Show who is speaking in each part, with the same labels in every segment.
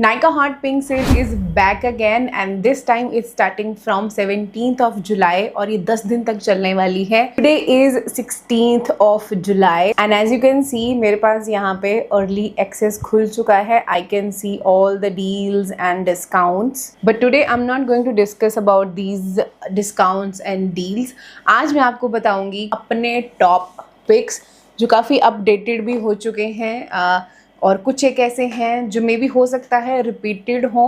Speaker 1: Nykaa Hot Pink Sale is back again and this time it's starting from 17th of July और ये 10 दिन तक चलने वाली है। Today is 16th of July and as you can see मेरे पास यहाँ पे early access खुल चुका है। I can see all the deals and discounts. But today I'm not going to discuss about these discounts and deals. आज मैं आपको बताऊंगी अपने top picks जो काफ़ी updated भी हो चुके हैं और कुछ एक ऐसे हैं जो मे भी हो सकता है रिपीटेड हो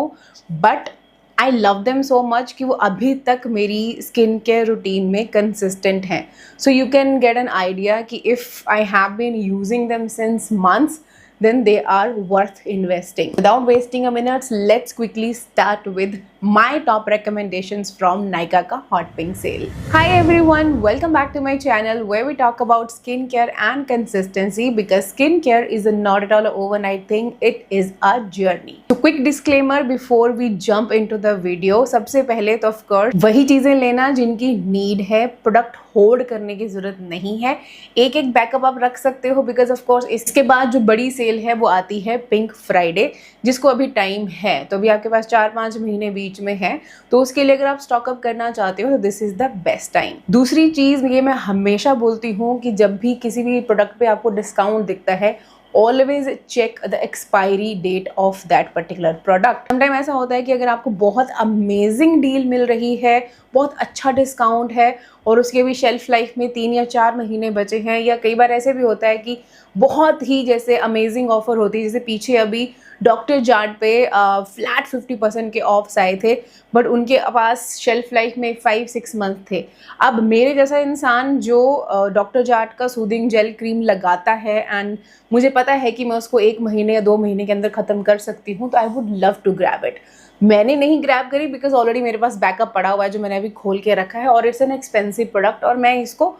Speaker 1: but I love them so much कि वो अभी तक मेरी स्किन केयर रूटीन में कंसिस्टेंट हैं. So you can get an idea कि if I have been using them since months then they are worth investing. Without wasting a minute, let's quickly start with my top recommendations from Nykaa ka Hot Pink Sale. Hi everyone, welcome back to my channel where we talk about skincare and consistency because skincare is not at all an overnight thing, it is a journey. So quick disclaimer before we jump into the video. सबसे पहले तो of course वही चीज़ें लेना जिनकी need है, product hold करने की ज़रूरत नहीं है. एक एक बैकअप आप रख सकते हो बिकॉज ऑफ कोर्स इसके बाद जो बड़ी सेल है वो आती है पिंक फ्राइडे जिसको अभी टाइम है. तो अभी आपके पास 4-5 महीने बीच में है तो उसके लिए अगर आप स्टॉकअप करना चाहते हो तो this is the best time. दूसरी चीज़ ये मैं हमेशा बोलती हूँ कि जब भी किसी भी प्रोडक्ट पे आपको डिस्काउंट दिखता है always check the expiry date of that particular product. Sometime ऐसा होता है कि अगर आपको बहुत अमेजिंग डील मिल रही है, बहुत अच्छा डिस्काउंट है और उसके भी शेल्फ लाइफ में 3 या 4 महीने बचे हैं, या कई बार ऐसे भी होता है कि बहुत ही जैसे अमेजिंग ऑफर होती है. जैसे पीछे अभी डॉक्टर जार्ट पे फ्लैट 50% के ऑफ्स आए थे बट उनके पास शेल्फ लाइफ में 5-6 मंथ थे. अब मेरे जैसा इंसान जो डॉक्टर जार्ट का सूदिंग जेल क्रीम लगाता है एंड मुझे पता है कि मैं उसको 1 महीने या 2 महीने के अंदर ख़त्म कर सकती हूँ तो I would love to grab it. मैंने नहीं ग्रैब करी बिकॉज ऑलरेडी मेरे पास बैकअप पड़ा हुआ है जो मैंने अभी खोल के रखा है और इट्स एन एक्सपेंसिव प्रोडक्ट और मैं इसको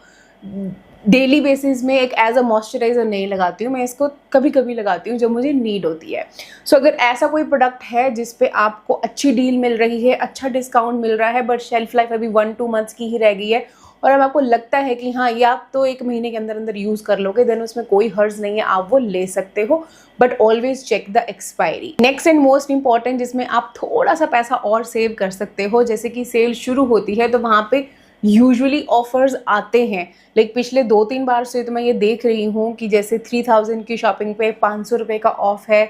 Speaker 1: डेली बेसिस में एक एज अ मॉइस्चराइज़र नहीं लगाती हूँ. मैं इसको कभी कभी लगाती हूँ जब मुझे नीड होती है. सो अगर ऐसा कोई प्रोडक्ट है जिस पे आपको अच्छी डील मिल रही है, अच्छा डिस्काउंट मिल रहा है बट शेल्फ लाइफ अभी 1-2 मंथ्स की ही रह गई है और अब आपको लगता है कि हाँ ये आप तो 1 महीने के अंदर अंदर यूज़ कर लोगे देन उसमें कोई हर्ज नहीं है, आप वो ले सकते हो but always check the expiry. Next and most important जिसमें आप थोड़ा सा पैसा और सेव कर सकते हो, जैसे कि सेल शुरू होती है तो वहाँ पे यूजुअली ऑफर्स आते हैं. लाइक पिछले 2-3 बार से तो मैं ये देख रही हूँ कि जैसे 3000 की शॉपिंग पे 500 रुपये का ऑफ है,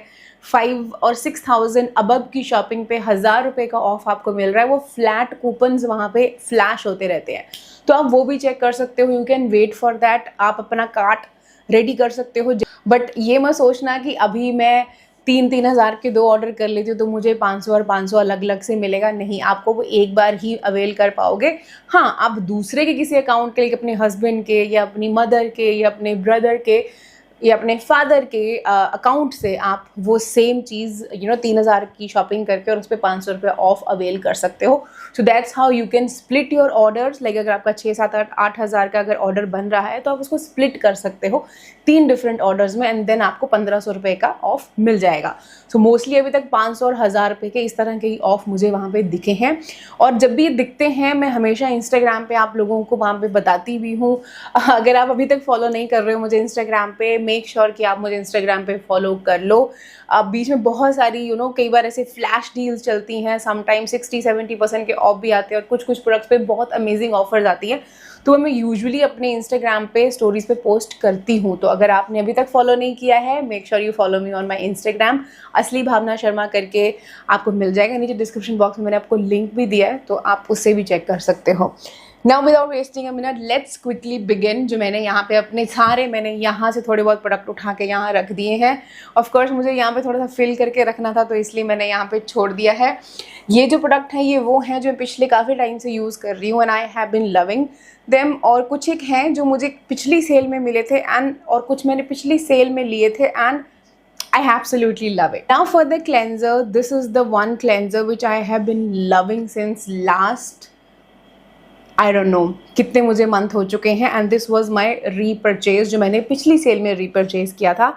Speaker 1: 5 और 6000 अबव की शॉपिंग पे 1000 रुपये का ऑफ आपको मिल रहा है. वो फ्लैट कूपन्स वहाँ पे फ्लैश होते रहते हैं तो आप वो भी चेक कर सकते हो. You can wait for that. आप अपना कार्ट रेडी कर सकते हो बट ये मत सोचना कि अभी मैं 3-3 हज़ार के 2 ऑर्डर कर लेती हूँ तो मुझे 500 और 500 अलग अलग से मिलेगा. नहीं, आपको वो एक बार ही अवेल कर पाओगे. हाँ, आप दूसरे के किसी अकाउंट के लिए, अपने हस्बैंड के या अपनी मदर के या अपने ब्रदर के या अपने फादर के अकाउंट से आप वो सेम चीज़ 3000 की शॉपिंग करके और उस पर 500 रुपये ऑफ अवेल कर सकते हो. So that's how you can split your orders. Like अगर आपका 6-7-8 हज़ार का अगर ऑर्डर बन रहा है तो आप उसको स्प्लिट कर सकते हो 3 डिफरेंट ऑर्डर्स में एंड देन आपको 1500 रुपये का ऑफ मिल जाएगा. सो मोस्टली अभी तक 500 और 1000 रुपये के इस तरह के ही ऑफ मुझे वहाँ पे दिखे हैं और जब भी ये दिखते हैं मैं हमेशा इंस्टाग्राम पे आप लोगों को वहाँ पे बताती भी हूँ. अगर आप अभी तक फॉलो नहीं कर रहे हो मुझे इंस्टाग्राम पे, मेक श्योर कि आप मुझे इंस्टाग्राम पे फॉलो कर लो. अब बीच में बहुत सारी कई बार ऐसे फ्लैश डील्स चलती हैं, समटाइम 60-70% के ऑफ भी आते हैं और कुछ प्रोडक्ट्स पे बहुत अमेजिंग ऑफर्स आती हैं तो मैं यूजुअली अपने इंस्टाग्राम पे स्टोरीज पे पोस्ट करती हूँ. तो अगर आपने अभी तक फॉलो नहीं किया है make sure you follow me on my Instagram. असली भावना शर्मा करके आपको मिल जाएगा. नीचे डिस्क्रिप्शन बॉक्स में मैंने आपको लिंक भी दिया है तो आप उससे भी चेक कर सकते हो. Now without wasting a minute, let's quickly begin. जो मैंने यहाँ पे मैंने यहाँ से थोड़े बहुत प्रोडक्ट उठा के यहाँ रख दिए हैं. ऑफ कोर्स मुझे यहाँ पे थोड़ा सा फिल करके रखना था तो इसलिए मैंने यहाँ पे छोड़ दिया है. ये जो प्रोडक्ट है ये वो हैं जो मैं पिछले काफ़ी टाइम से यूज़ कर रही हूँ and I have been loving them. और कुछ एक हैं जो मुझे पिछली सेल में मिले थे एंड और कुछ मैंने पिछली सेल में लिए थे and I absolutely love it. Now for the cleanser, this is the one cleanser which I have been loving since last I don't know कितने मुझे मंथ हो चुके हैं and this was my repurchase जो मैंने पिछली सेल में repurchase किया था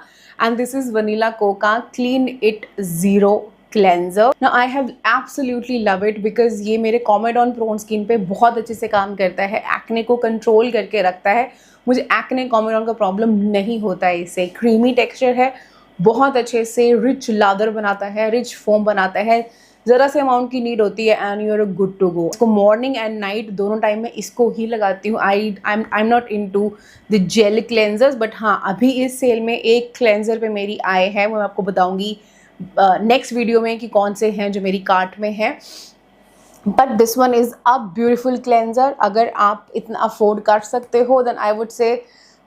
Speaker 1: and this is vanilla Coca clean it zero cleanser. Now I have absolutely love it because ये मेरे कॉमेडॉन प्रोन स्किन पे बहुत अच्छे से काम करता है, एक्ने को कंट्रोल करके रखता है. मुझे एक्ने कॉमेडॉन का प्रॉब्लम नहीं होता है इससे. क्रीमी टेक्सचर है, बहुत अच्छे से रिच लादर बनाता है, रिच फोम बनाता है, ज़रा से अमाउंट की नीड होती है and you are good to go. इसको मॉर्निंग एंड नाइट दोनों टाइम में इसको ही लगाती हूँ। I am not into the gel cleansers, but हाँ अभी इस सेल में एक क्लेंजर पे मेरी आए है, वो मैं आपको बताऊँगी नेक्स्ट वीडियो में कि कौन से हैं जो मेरी कार्ट में है। But this one is a beautiful cleanser. अगर आप इतना अफोर्ड कर सकते हो देन आई वुड से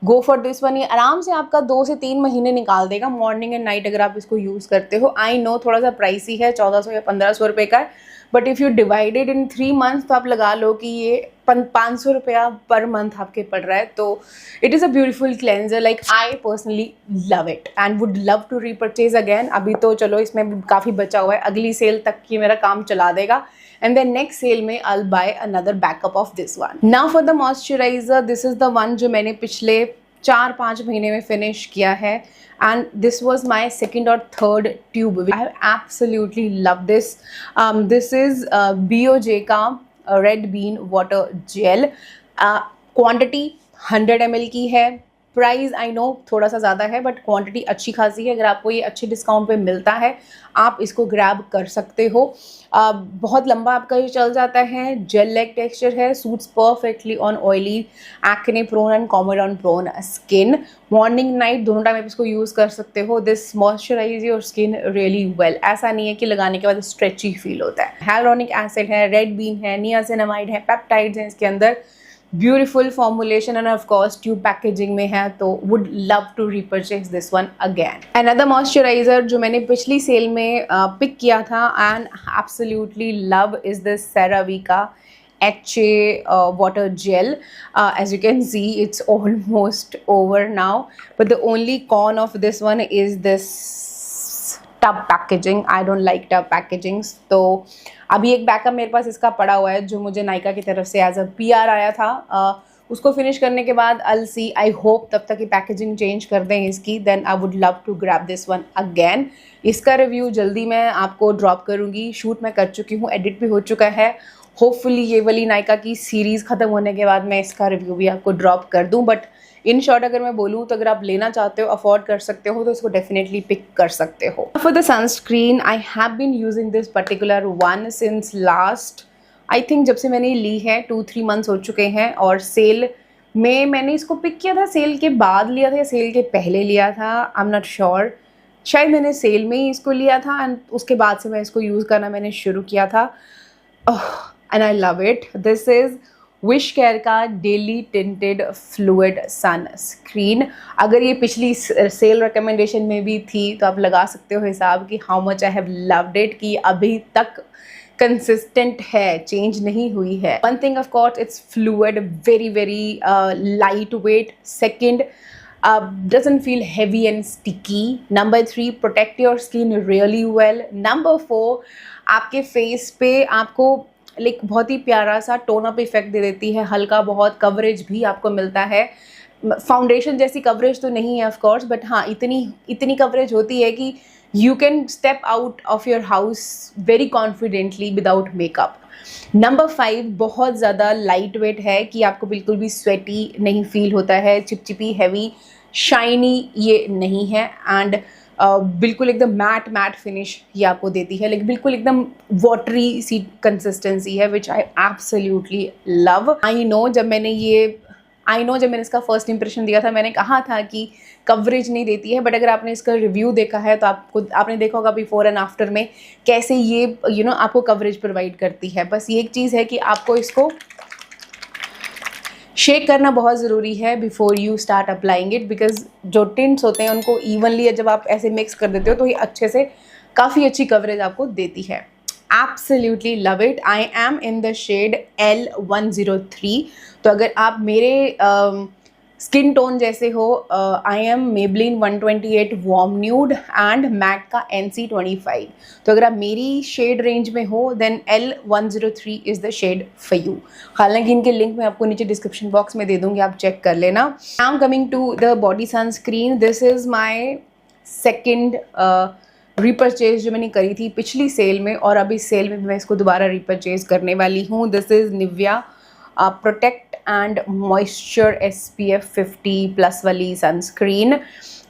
Speaker 1: गो फॉर दिस वन। ये आराम से आपका 2 से 3 महीने निकाल देगा मॉर्निंग एंड नाइट अगर आप इसको यूज़ करते हो। आई नो थोड़ा सा प्राइसी है, 1400 या 1500 रुपये का है, but if you divided in 3 months तो आप लगा लो कि ये 500 रुपया पर मंथ आपके पड़ रहा है। तो it is a beautiful cleanser, like I personally love it and would love to repurchase again. अभी तो चलो इसमें काफ़ी बचा हुआ है, अगली सेल तक ये मेरा काम चला देगा and then next sale में I'll buy another backup of this one. Now for the moisturizer, this is the one जो मैंने पिछले 4-5 महीने में फिनिश किया है and this was my second or third tube. I absolutely love this. This is BOJ का Red Bean Water Gel. Quantity 100 ml की है। प्राइस आई नो थोड़ा सा ज़्यादा है बट क्वांटिटी अच्छी खासी है। अगर आपको ये अच्छे डिस्काउंट पे मिलता है आप इसको ग्रैब कर सकते हो। बहुत लंबा आपका ये चल जाता है, जेल लाइक टेक्सचर है, suits perfectly on oily, acne prone and comedone prone skin. Morning night दोनों टाइम आप इसको यूज़ कर सकते हो। This moisturise your skin really well. ऐसा नहीं है कि लगाने के बाद स्ट्रेची फील होता है। हाइलुरोनिक एसिड है, रेड बीन है, नियासिनामाइड है, पेप्टाइड्स हैं इसके अंदर। Beautiful formulation and of course tube packaging में है, तो would love to repurchase this one again. Another moisturiser जो मैंने पिछली सेल में पिक किया था and absolutely love is this CeraVe का HA water gel. As you can see, it's almost over now, but the only con of this one is this tub packaging. I don't like tub packagings. तो अभी एक backup मेरे पास इसका पड़ा हुआ है जो मुझे नायका की तरफ से एज अ PR आया था। उसको फिनिश करने के बाद I'll see, I hope तब तक ये पैकेजिंग चेंज कर दें इसकी, then I would love to grab this one again. इसका रिव्यू जल्दी मैं आपको ड्रॉप करूँगी। शूट मैं कर चुकी हूँ, एडिट भी हो चुका है। होपफुली ये वाली नायका की सीरीज़ ख़त्म होने के बाद मैं इसका रिव्यू भी आपको ड्रॉप कर दूँ। बट इन शॉर्ट अगर मैं बोलूँ तो अगर आप लेना चाहते हो, अफोर्ड कर सकते हो, तो इसको डेफिनेटली पिक कर सकते हो। For the sunscreen I have been using this particular one since last, I think जब से मैंने ली है 2-3 मंथ्स हो चुके हैं। और सेल में मैंने इसको पिक किया था, सेल के बाद लिया था या सेल के पहले लिया था, आई एम नॉट श्योर। शायद मैंने सेल में ही इसको लिया था एंड उसके बाद से मैं इसको यूज़ करना मैंने शुरू किया था and I love it. This is wish care का डेली टिंटेड फ्लूइड सनस्क्रीन। अगर ये पिछली सेल रिकमेंडेशन में भी थी तो आप लगा सकते हो हिसाब कि how much I have loved it, कि अभी तक कंसिस्टेंट है, चेंज नहीं हुई है। One thing of course it's fluid, very very light weight. Second, doesn't feel heavy and sticky. Number 3, protect your skin really well. Number 4, आपके face पे आपको लाइक बहुत ही प्यारा सा टोन अप इफेक्ट दे देती है, हल्का बहुत कवरेज भी आपको मिलता है। फाउंडेशन जैसी कवरेज तो नहीं है ऑफ कोर्स, बट हाँ इतनी कवरेज होती है कि you can step out of your house very confidently without makeup. Number 5, बहुत ज़्यादा लाइट वेट है कि आपको बिल्कुल भी स्वेटी नहीं फील होता है, चिपचिपी हैवी शाइनी ये नहीं है। एंड बिल्कुल एकदम मैट फिनिश ये आपको देती है, लाइक बिल्कुल एकदम वाटरी सी कंसिस्टेंसी है, which I absolutely love. I know जब मैंने इसका फर्स्ट इंप्रेशन दिया था मैंने कहा था कि कवरेज नहीं देती है, बट अगर आपने इसका रिव्यू देखा है तो आपने देखा होगा बिफोर एंड आफ्टर में कैसे ये आपको कवरेज प्रोवाइड करती है। बस ये एक चीज़ है कि आपको इसको शेक करना बहुत ज़रूरी है before you start applying it, because जो टिंट्स होते हैं उनको इवनली जब आप ऐसे मिक्स कर देते हो तो ये अच्छे से काफ़ी अच्छी कवरेज आपको देती है। Absolutely love it. I am in the shade L103. तो अगर आप मेरे स्किन टोन जैसे हो, I am Maybelline 128 Warm Nude and MAC का NC25। तो अगर आप मेरी शेड रेंज में हो then L103 is the shade for you. हालांकि इनके लिंक मैं आपको नीचे डिस्क्रिप्शन बॉक्स में दे दूँगी, आप चेक कर लेना। I am coming to the body sunscreen. This is my second repurchase जो मैंने करी थी पिछली सेल में, और अभी सेल में मैं इसको दोबारा रीपरचेज करने वाली हूँ। This is Nivea protect and moisture SPF 50+ वाली सनस्क्रीन।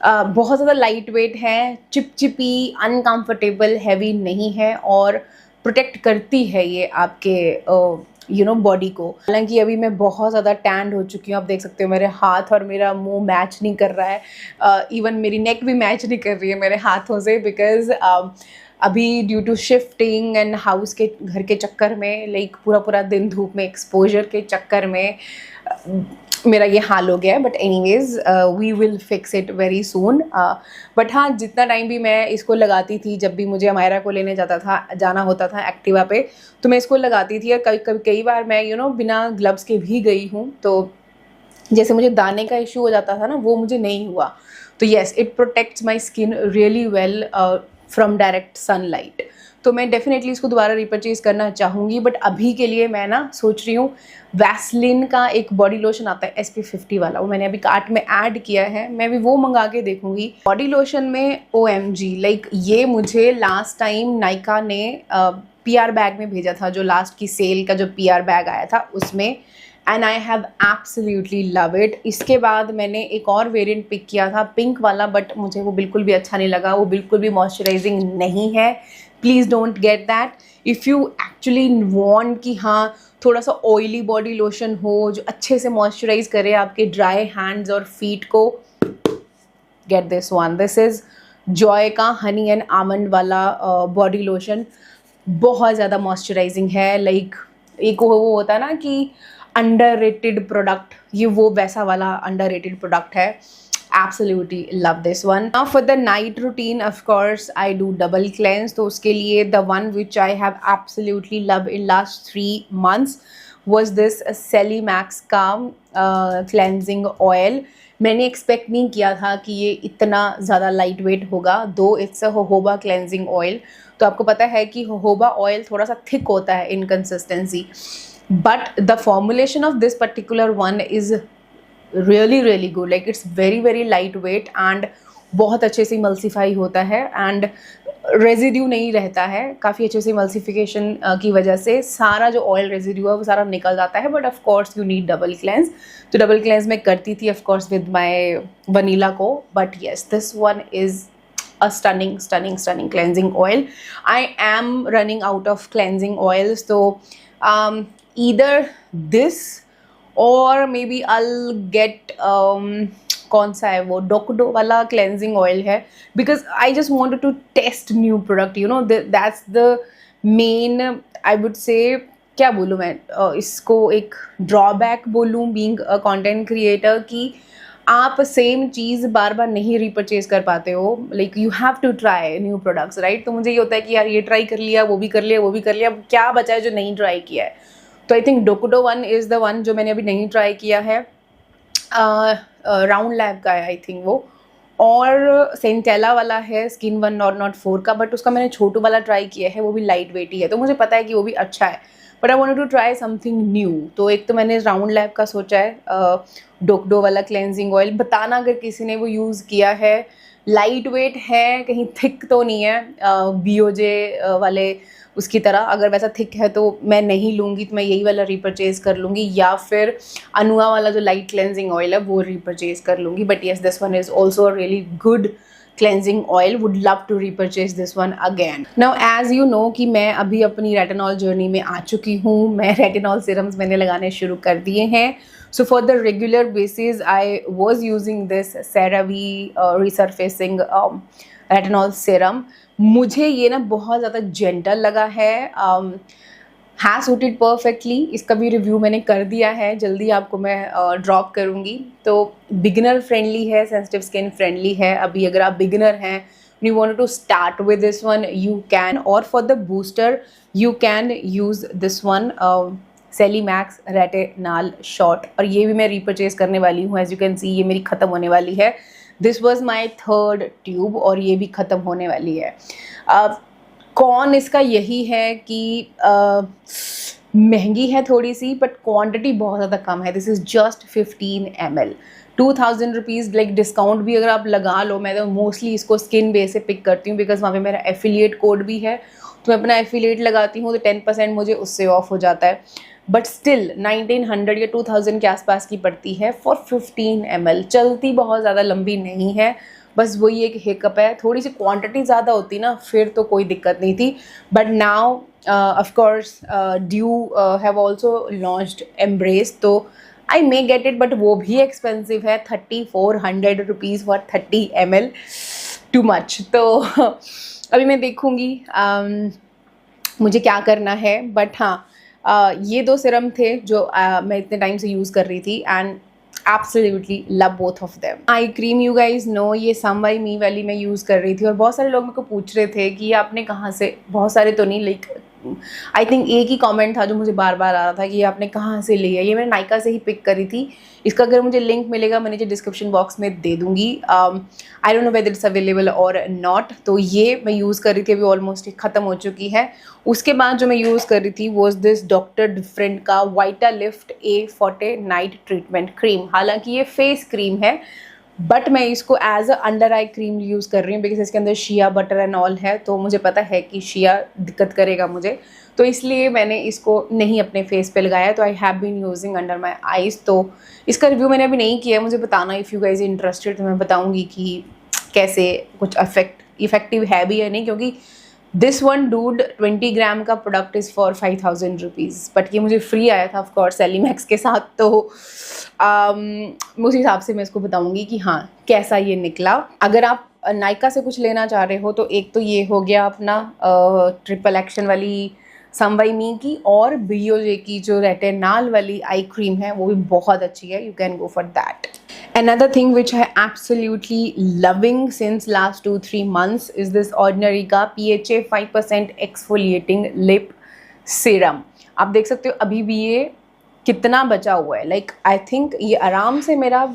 Speaker 1: बहुत ज़्यादा लाइट वेट है, चिपचिपी, अनकंफर्टेबल, हैवी नहीं है और प्रोटेक्ट करती है ये आपके बॉडी को। हालांकि अभी मैं बहुत ज़्यादा टैंड हो चुकी हूँ, आप देख सकते हो मेरे हाथ और मेरा मुंह मैच नहीं कर रहा है, इवन मेरी नेक भी मैच नहीं कर रही है मेरे हाथों से, बिकॉज अभी due to shifting and house के घर के चक्कर में, लाइक पूरा पूरा दिन धूप में एक्सपोजर के चक्कर में मेरा ये हाल हो गया है। But anyways we will fix it very soon. But हाँ, जितना टाइम भी मैं इसको लगाती थी, जब भी मुझे अमायरा को लेने जाना होता था एक्टिवा पे, तो मैं इसको लगाती थी। और कई बार मैं बिना ग्लव्स के भी गई हूँ, तो जैसे मुझे दाने का इशू हो जाता था ना, वो मुझे नहीं हुआ। तो yes, it protects my skin really well from direct sunlight. तो मैं डेफिनेटली इसको दोबारा रिपर्चेज़ करना चाहूँगी। बट अभी के लिए मैं ना सोच रही हूँ, वैसलिन का एक बॉडी लोशन आता है SPF50 वाला, वो मैंने अभी कार्ट में ऐड किया है, मैं भी वो मंगा के देखूँगी। बॉडी लोशन में OMG, लाइक ये मुझे लास्ट टाइम नायका ने PR बैग में भेजा था, जो लास्ट की सेल का जो PR बैग आया था उसमें, and I have absolutely love it. इसके बाद मैंने एक और वेरिएंट पिक किया था पिंक वाला, बट मुझे वो बिल्कुल भी अच्छा नहीं लगा, वो बिल्कुल भी मॉइस्चराइजिंग नहीं है। Please don't get that. If you actually want कि हाँ थोड़ा सा ऑयली बॉडी लोशन हो जो अच्छे से मॉइस्चराइज करे आपके ड्राई हैंड्स और फीट को, gate this one. This is Joy का हनी एंड आमंड वाला बॉडी लोशन। बहुत ज़्यादा मॉइस्चराइजिंग है, लाइक एक वो होता है ना कि अंडररेटेड प्रोडक्ट, ये वो वैसा वाला अंडररेटेड प्रोडक्ट है। Absolutely love this one. Now for the night routine, of course I do double cleanse. तो उसके लिए the one which I have absolutely loved in last 3 months was this Celimax का cleansing oil. मैंने expect नहीं किया था कि ये इतना ज़्यादा लाइट वेट होगा, दो इट्स अ होहोबा क्लेंजिंग ऑयल। तो आपको पता है कि होहोबा ऑयल थोड़ा सा थिक होता है इन consistency, but the formulation of this particular one is really good. Like it's very lightweight and बहुत अच्छे से इमल्सीफाई होता है एंड रेजिड्यू नहीं रहता है। काफ़ी अच्छे से इमल्सिफिकेशन की वजह से सारा जो ऑयल रेजिड्यू है वो सारा निकल जाता है। But of course you need double cleanse, तो डबल क्लेंस मैं करती थी of course with my Banila Co. But yes, this one is a stunning cleansing oil. I am running out of cleansing oils, so either this और may be I'll get कौन सा है वो डोकोडो वाला क्लेंजिंग ऑयल है, because I just wanted to test new product, you know, that's the main, I would say, क्या बोलूँ मैं इसको, एक ड्रॉबैक बोलूँ बीइंग अ कंटेंट क्रिएटर, कि आप सेम चीज़ बार बार नहीं रिपर्चेज कर पाते हो। Like you have to try new products, right. तो मुझे ये होता है कि यार ये ट्राई कर लिया, वो भी कर लिया, वो भी कर लिया, अब क्या बचा है जो नहीं ट्राई किया है। तो I think Dokodo one is the one जो मैंने अभी नहीं ट्राई किया है। राउंड लैब का है आई थिंक वो, और सेंटेला वाला है स्किन वन और नॉट 4 का, बट उसका मैंने छोटू वाला ट्राई किया है, वो भी लाइट वेट ही है, तो मुझे पता है कि वो भी अच्छा है। But I wanted to try something new, तो एक तो मैंने राउंड लैब का सोचा है, डोकोडो वाला क्लेंजिंग ऑयल। बताना अगर किसी ने वो यूज़ किया है, लाइट वेट है, कहीं थिक तो नहीं है BOJ वाले उसकी तरह। अगर वैसा थिक है तो मैं नहीं लूँगी, तो मैं यही वाला रिपर्चेज़ कर लूँगी, या फिर अनुआ वाला जो लाइट क्लेंजिंग ऑयल है वो रिपर्चेज़ कर लूँगी। But yes, this one is also a really good cleansing oil, would love to repurchase this one again. Now as you know कि मैं अभी अपनी रेटिनॉल जर्नी में आ चुकी हूँ, मैं रेटिनॉल सीरम्स मैंने लगाने शुरू कर दिए हैं। So for the regular basis I was using this CeraVe resurfacing retinol serum. मुझे ये ना बहुत ज़्यादा जेंटल लगा है, हैज़ सूटेड परफेक्टली। इसका भी रिव्यू मैंने कर दिया है, जल्दी आपको मैं ड्रॉप करूँगी। तो बिगिनर फ्रेंडली है, सेंसिटिव स्किन फ्रेंडली है। अभी अगर आप बिगिनर हैं, you want to start with this one, you can, or for the booster you can use this one, Celimax Retinal Shot। और ये भी मैं रीपरचेज करने वाली हूँ। एज यू कैन सी ये मेरी ख़त्म होने वाली है। This was my 3rd tube और ये भी ख़त्म होने वाली है। कौन इसका यही है कि महंगी है थोड़ी सी, बट क्वांटिटी बहुत ज़्यादा कम है। This is just 15 ml, 2000 rupees. Like discount भी अगर आप लगा लो, मैं तो मोस्टली इसको स्किन बेस से पिक करती हूँ, बिकॉज वहाँ पे मेरा एफिलिएट कोड भी है, तो मैं अपना एफिलिएट लगाती हूँ तो 10% मुझे उससे ऑफ हो जाता है। बट स्टिल 1900 या 2000 के आसपास की पड़ती है फॉर 15 ml। चलती बहुत ज़्यादा लंबी नहीं है, बस वही एक हिकअप है, थोड़ी सी क्वांटिटी ज़्यादा होती ना फिर तो कोई दिक्कत नहीं थी. But now of course due have also launched embrace, तो आई मे गेट इट, बट वो भी एक्सपेंसिव है. 3400 rupees for 30 ml, too much. तो अभी मैं देखूँगी मुझे क्या करना है. बट हाँ, ये 2 सिरम थे जो मैं इतने टाइम से यूज़ कर रही थी, and absolutely love both of them. Eye cream, you guys know, ये सम बाई मी वाली मैं यूज़ कर रही थी, और बहुत सारे लोग मेरे को पूछ रहे थे कि ये आपने कहाँ से, बहुत सारे तो नहीं, लाइक आई थिंक एक ही कमेंट था जो मुझे बार बार आ रहा था कि ये आपने कहाँ से ली है. ये मैंने नायका से ही पिक करी थी. इसका अगर मुझे लिंक मिलेगा मैं नीचे डिस्क्रिप्शन बॉक्स में दे दूँगी. I don't know whether it's available और नॉट. तो ये मैं यूज़ कर रही थी, अभी ऑलमोस्ट ख़त्म हो चुकी है. उसके बाद जो मैं यूज़ कर रही थी वॉज दिस डॉक्टर डिफरेंट का वाइटालिफ्ट A40 नाइट ट्रीटमेंट क्रीम. हालांकि ये फेस क्रीम है, बट मैं इसको as a under eye cream use कर रही हूँ, बिकॉज इसके अंदर शिया बटर एंड ऑल है, तो मुझे पता है कि शिया दिक्कत करेगा मुझे, तो इसलिए मैंने इसको नहीं अपने फेस पे लगाया. तो I have been using under my eyes. तो इसका रिव्यू मैंने अभी नहीं किया, मुझे बताना इफ़ यू गाइज इंटरेस्टेड, तो मैं बताऊँगी कि कैसे कुछ इफेक्टिव है भी या नहीं, क्योंकि दिस वन डूड 20 ग्राम का product is for 5000 rupees, but ये मुझे फ्री आया था ऑफकोर्स सेलीमैक्स के साथ. तो उस हिसाब से मैं इसको बताऊंगी कि हाँ कैसा ये निकला. अगर आप नायका से कुछ लेना चाह रहे हो तो एक तो ये हो गया अपना ट्रिपल एक्शन वाली सम बाई मी की, और BOJ की जो रेटिनॉल वाली आई क्रीम है वो भी बहुत अच्छी है. You can go for that. Another thing which I absolutely loving since last 2-3 months is this Ordinary का PHA 5% exfoliating lip serum. आप देख सकते हो अभी भी ये कितना बचा हुआ है. लाइक आई थिंक ये आराम से मेरा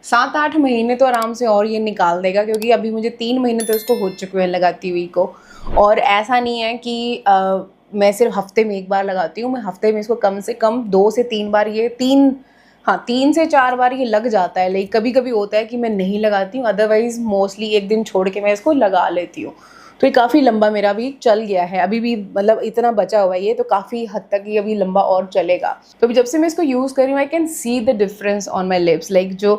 Speaker 1: 7-8 महीने तो आराम से और ये निकाल देगा, क्योंकि अभी मुझे 3 महीने तो इसको हो चुके हैं लगाती हुई को. और ऐसा नहीं है कि मैं सिर्फ हफ्ते में एक बार लगाती हूँ, मैं हफ्ते में इसको कम से कम 2 से 3 बार, ये 3 से 4 बार ये लग जाता है. लाइक कभी कभी होता है कि मैं नहीं लगाती हूँ, अदरवाइज मोस्टली एक दिन छोड़ के मैं इसको लगा लेती हूँ. तो ये काफ़ी लंबा मेरा भी चल गया है, अभी भी मतलब इतना बचा हुआ है ये, तो काफ़ी हद तक ये अभी लंबा और चलेगा. तो अभी जब से मैं इसको यूज़ कर रही हूँ I can see the difference on my lips. Like जो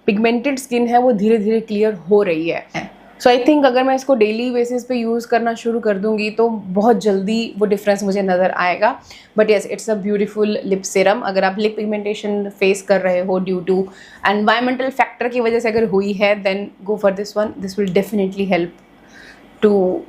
Speaker 1: पिगमेंटेड स्किन है वो धीरे धीरे क्लियर हो रही है. सो आई थिंक अगर मैं इसको डेली बेसिस पे यूज़ करना शुरू कर दूंगी तो बहुत जल्दी वो डिफरेंस मुझे नज़र आएगा. But yes, it's a beautiful lip serum. अगर आप लिप पिगमेंटेशन फेस कर रहे हो ड्यू टू एनवायरमेंटल फैक्टर की वजह से अगर हुई है, then go for this one. This will definitely help to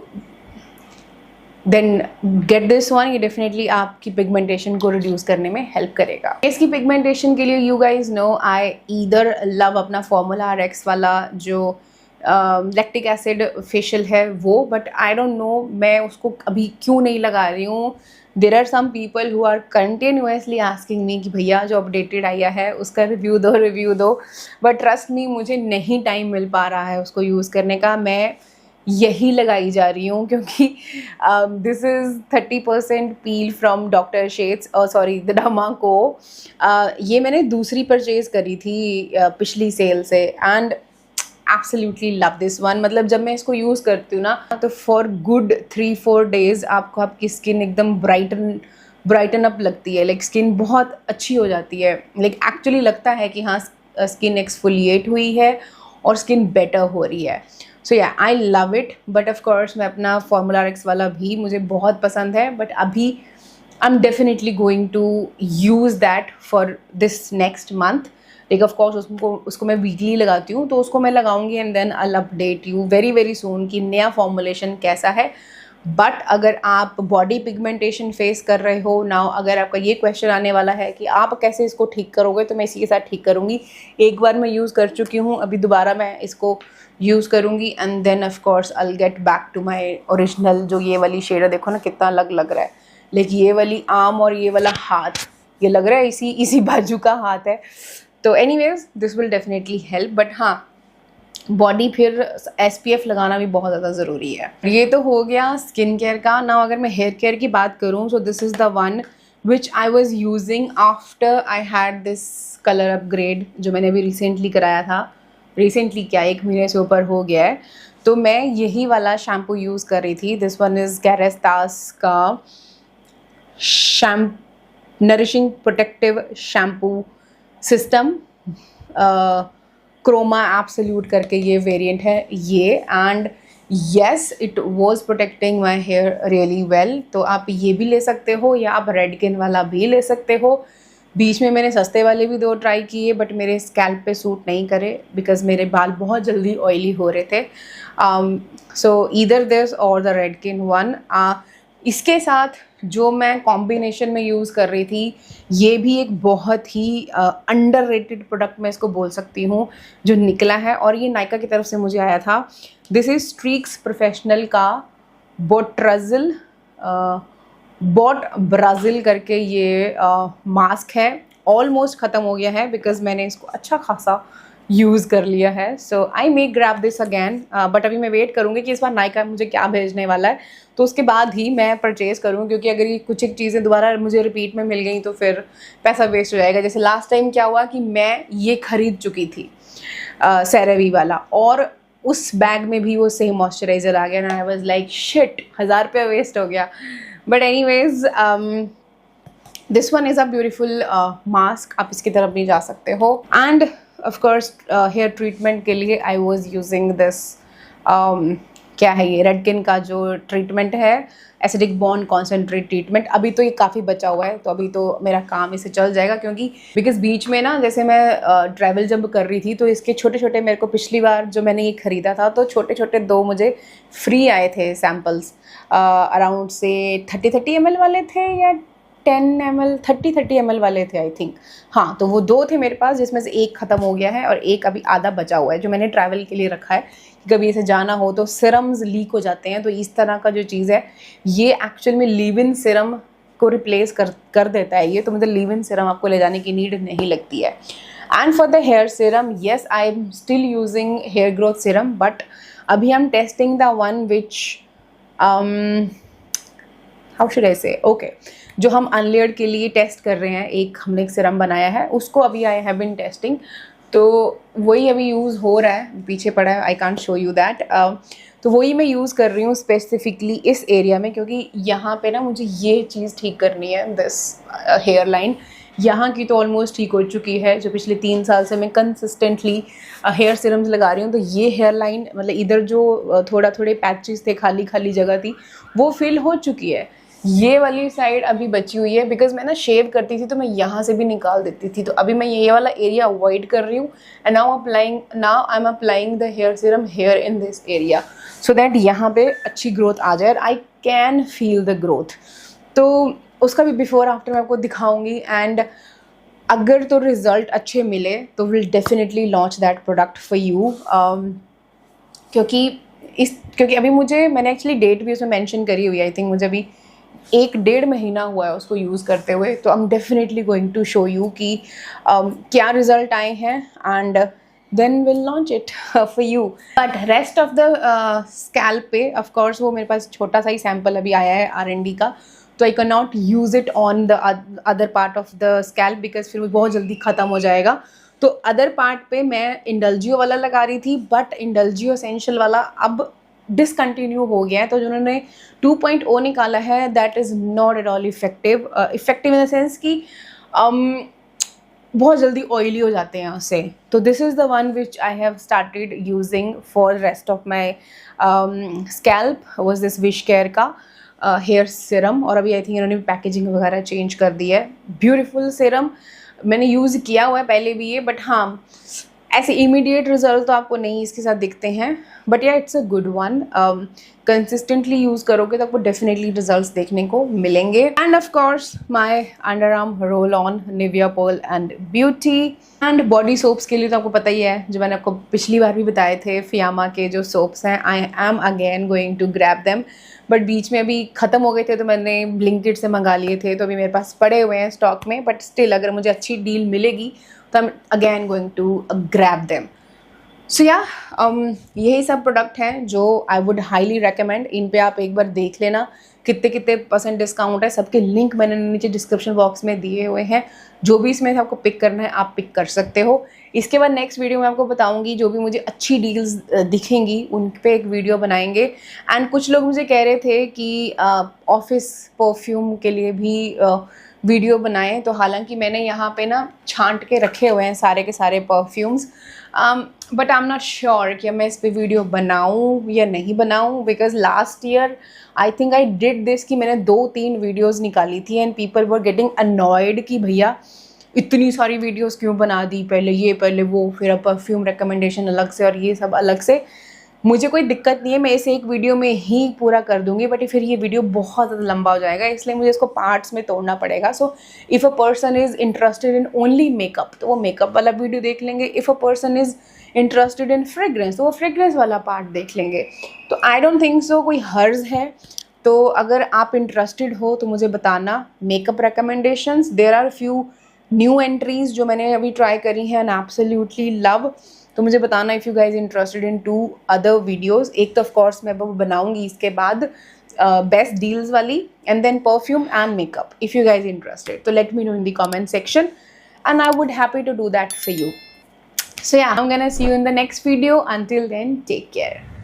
Speaker 1: then get this one. ये डेफिनेटली आपकी पिगमेंटेशन को रिड्यूस करने में हेल्प करेगा. इसकी पिगमेंटेशन के लिए you guys know I either love अपना फॉर्मूला RX वाला जो लैक्टिक एसिड फेशियल है वो, बट आई डोंट नो मैं उसको अभी क्यों नहीं लगा रही हूँ. There are some people who are continuously asking me कि भैया जो अपडेटेड आया है उसका रिव्यू दो. बट ट्रस्ट मी, मुझे नहीं टाइम मिल पा रहा है उसको यूज़ करने का. मैं यही लगाई जा रही हूँ क्योंकि this is 30% peel from doctor Sheth's, sorry the Derma Co. ये मैंने दूसरी परचेज़ करी थी पिछली सेल से, and absolutely love this one. मतलब जब मैं इसको यूज़ करती हूँ ना तो फॉर गुड 3-4 डेज़ आपको आपकी स्किन एकदम ब्राइटन अप लगती है. लाइक स्किन बहुत अच्छी हो जाती है. लाइक एक्चुअली लगता है कि हाँ स्किन एक्सफोलिएट हुई है और स्किन बेटर हो रही है. सो या I love it. But of course मैं अपना फॉर्मूला RX वाला भी मुझे बहुत पसंद है, बट अभी I am definitely going to use that for this next month. Like of course उसको मैं वीकली लगाती हूँ, तो उसको मैं लगाऊंगी and then I update you very very soon कि नया फॉर्मुलेशन कैसा है. बट अगर आप बॉडी पिगमेंटेशन फेस कर रहे हो नाउ, अगर आपका ये क्वेश्चन आने वाला है कि आप कैसे इसको ठीक करोगे, तो मैं इसी के साथ ठीक करूँगी. एक बार मैं यूज़ कर चुकी हूँ, अभी दोबारा मैं इसको यूज़ करूँगी and then of course I will get back to my original. जो ये वाली शेड है, देखो ना कितना अलग लग रहा है. लेकिन ये वाली आर्म और ये वाला हाथ, ये लग रहा है इसी बाजू का हाथ है. तो anyways this will definitely help. But हाँ, बॉडी फिर SPF लगाना भी बहुत ज़्यादा ज़रूरी है. ये तो हो गया स्किन केयर का. ना अगर मैं हेयर केयर की बात करूँ, so this is the one which I was using after I had this colour upgrade जो मैंने अभी रिसेंटली कराया था. रिसेंटली क्या, 1 महीने से ऊपर हो गया है. तो मैं यही वाला शैम्पू यूज़ कर रही थी. दिस वन इज़ कैरेस्तास का nourishing protective shampoo system chroma absolute करके ये वेरिएंट है ये, and yes it was protecting my hair really well. तो आप ये भी ले सकते हो या आप रेडकिन वाला भी ले सकते हो। बीच में मैंने सस्ते वाले भी 2 ट्राई किए बट मेरे स्कैल्प पे सूट नहीं करे बिकॉज मेरे बाल बहुत जल्दी ऑयली हो रहे थे। सो ईदर दिस और द रेडकिन वन। इसके साथ जो मैं कॉम्बिनेशन में यूज़ कर रही थी, ये भी एक बहुत ही अंडररेटेड प्रोडक्ट मैं इसको बोल सकती हूँ जो निकला है, और ये नायका की तरफ से मुझे आया था। दिस इज़ स्ट्रीक्स प्रोफेशनल का बोट्राजिल बॉट ब्राज़िल करके ये मास्क है। ऑलमोस्ट ख़त्म हो गया है बिकॉज मैंने इसको अच्छा खासा यूज़ कर लिया है। सो आई मे ग्रैब दिस अगैन, बट अभी मैं वेट करूँगी कि इस बार नायका मुझे क्या भेजने वाला है, तो उसके बाद ही मैं परचेज़ करूँ, क्योंकि अगर ये कुछ एक चीज़ें दोबारा मुझे रिपीट में मिल गई तो फिर पैसा वेस्ट हो जाएगा। जैसे लास्ट टाइम क्या हुआ कि मैं ये ख़रीद चुकी थी सेरेवी वाला, और उस बैग में भी वो सेम मॉइस्चराइज़र आ गया ना। आई वाज लाइक शिट, 1000 रुपया वेस्ट हो गया। But anyways this one is a beautiful mask, आप इसकी तरफ भी जा सकते हो। And of course hair treatment के लिए आई वाज यूजिंग दिस, क्या है ये, रेडकिन का जो ट्रीटमेंट है, एसिडिक बॉन्ड कॉन्सेंट्रेट ट्रीटमेंट। अभी तो ये काफ़ी बचा हुआ है, तो अभी तो मेरा काम इसे चल जाएगा, क्योंकि बिकॉज बीच में ना जैसे मैं ट्रैवल जब कर रही थी तो इसके छोटे छोटे, मेरे को पिछली बार जो मैंने ये ख़रीदा था तो छोटे छोटे 2 मुझे फ्री आए थे सैम्पल्स, अराउंड से 30 ml वाले थे या 10 ml 30 ml वाले थे आई थिंक। हाँ, तो वो 2 थे मेरे पास, जिसमें से एक ख़त्म हो गया है और एक अभी आधा बचा हुआ है जो मैंने ट्रैवल के लिए रखा है। कभी ऐसे जाना हो तो सिरम्स लीक हो जाते हैं, तो इस तरह का जो चीज़ है ये एक्चुअल में लीव इन सिरम को रिप्लेस कर देता है ये, तो मुझे लीव इन सिरम आपको ले जाने की नीड नहीं लगती है। And for the hair serum, yes I am still using hair growth serum, but अभी I am testing the one which how should I say, okay, जो हम अनलेयर्ड के लिए टेस्ट कर रहे हैं, हमने एक सिरम बनाया है उसको अभी आई हैव बीन टेस्टिंग, तो वही अभी यूज़ हो रहा है, पीछे पड़ा है, I can't show you that. तो वही मैं यूज़ कर रही हूँ स्पेसिफिकली इस एरिया में, क्योंकि यहाँ पे ना मुझे ये चीज़ ठीक करनी है, दिस हेयर लाइन। यहाँ की तो ऑलमोस्ट ठीक हो चुकी है, जो पिछले 3 साल से मैं कंसिस्टेंटली हेयर सिरम्स लगा रही हूँ, तो ये हेयर लाइन मतलब इधर जो थोड़े पैचेस थे, खाली खाली जगह थी, वो फिल हो चुकी है। ये वाली साइड अभी बची हुई है, बिकॉज मैं ना शेव करती थी तो मैं यहाँ से भी निकाल देती थी, तो अभी मैं ये वाला एरिया अवॉइड कर रही हूँ। And now I am applying the hair serum hair in this area, so that यहाँ पे अच्छी ग्रोथ आ जाए, I can feel the growth. तो उसका भी बिफोर आफ्टर मैं आपको दिखाऊंगी, एंड अगर तो रिज़ल्ट अच्छे मिले तो will definitely launch that product for you, क्योंकि अभी मैंने एक्चुअली डेट भी उसमें मेंशन करी हुई है। आई थिंक मुझे अभी 1-1.5 महीना हुआ है उसको यूज़ करते हुए, तो I am definitely going to show you कि क्या रिज़ल्ट आए हैं, and then will launch it for you. But rest of the scalp पे ऑफ कोर्स वो मेरे पास छोटा सा ही सैम्पल अभी आया है R&D का, तो I can not use it on the other part of the scalp because फिर वो बहुत जल्दी ख़त्म हो जाएगा। तो अदर पार्ट पे मैं इंडल्जियो वाला लगा रही थी, बट इंडल्जियो एसेंशियल वाला अब डिसकंटिन्यू हो गया है, तो जिन्होंने 2.0 निकाला है that is not at all effective in the sense कि बहुत जल्दी ऑयली हो जाते हैं उससे। तो this is the one which I have started using for rest of my scalp, was this wish care का हेयर सिरम, और अभी आई थिंक इन्होंने पैकेजिंग वगैरह चेंज कर दी है। ब्यूटीफुल सिरम, मैंने यूज़ किया हुआ है पहले भी ये, बट हाँ ऐसे इमीडिएट रिजल्ट तो आपको नहीं इसके साथ दिखते हैं, बट या it's a good one. Consistently use करोगे तो आपको डेफिनेटली रिजल्ट्स देखने को मिलेंगे। And of course my under arm roll on Nivea Perl and beauty. And body soaps के लिए तो आपको पता ही है, जो मैंने आपको पिछली बार भी बताए थे, फियामा के जो सोप्स हैं, I am again going to grab them, but बीच में अभी ख़त्म हो गए थे तो मैंने ब्लिंकिट से मंगा लिए थे, तो अभी मेरे पास पड़े हुए हैं स्टॉक में, बट स्टिल अगर मुझे अच्छी डील मिलेगी तो I am again going to grab them. So या यही सब प्रोडक्ट हैं जो आई वुड हाईली रेकमेंड। इन पे आप एक बार देख लेना कितने % डिस्काउंट है, सबके लिंक मैंने नीचे डिस्क्रिप्शन बॉक्स में दिए हुए हैं, जो भी इसमें से आपको पिक करना है आप पिक कर सकते हो। इसके बाद नेक्स्ट वीडियो में आपको बताऊंगी जो भी मुझे अच्छी डील्स दिखेंगी उन पे एक वीडियो बनाएंगे। एंड कुछ लोग मुझे कह रहे थे कि ऑफिस परफ्यूम के लिए भी वीडियो बनाएं, तो हालांकि मैंने यहाँ पे ना छांट के रखे हुए हैं सारे के सारे perfumes, but I am not sure कि मैं इस पे वीडियो बनाऊँ या नहीं बनाऊँ, because last year I think I did this कि मैंने 2-3 वीडियोज़ निकाली थी and people were getting annoyed कि भैया इतनी सारी वीडियोस क्यों बना दी, पहले ये पहले वो, फिर अब परफ्यूम रिकमेंडेशन अलग से और ये सब अलग से। मुझे कोई दिक्कत नहीं है, मैं इसे एक वीडियो में ही पूरा कर दूंगी, बट फिर ये वीडियो बहुत ज़्यादा लंबा हो जाएगा, इसलिए मुझे इसको पार्ट्स में तोड़ना पड़ेगा। So if a person is interested in only makeup तो वो मेकअप वाला वीडियो देख लेंगे, if a person is interested in fragrance तो वो फ्रेग्रेंस वाला पार्ट देख लेंगे। तो आई डोंट थिंक सो कोई हर्ज है। तो अगर आप इंटरेस्टेड हो तो मुझे बताना। Makeup recommendations, there are few new entries जो मैंने अभी ट्राई करी हैं एंड एब्सोल्युटली लव। तो मुझे बताना if you guys interested in 2 other videos. एक तो ऑफकोर्स मैं वो बनाऊंगी इसके बाद बेस्ट डील्स वाली, and then perfume and makeup if you guys interested. तो let me know in the comment section and I would happy to do that for you. So yeah, I'm gonna see you in the next video. Until then, take care.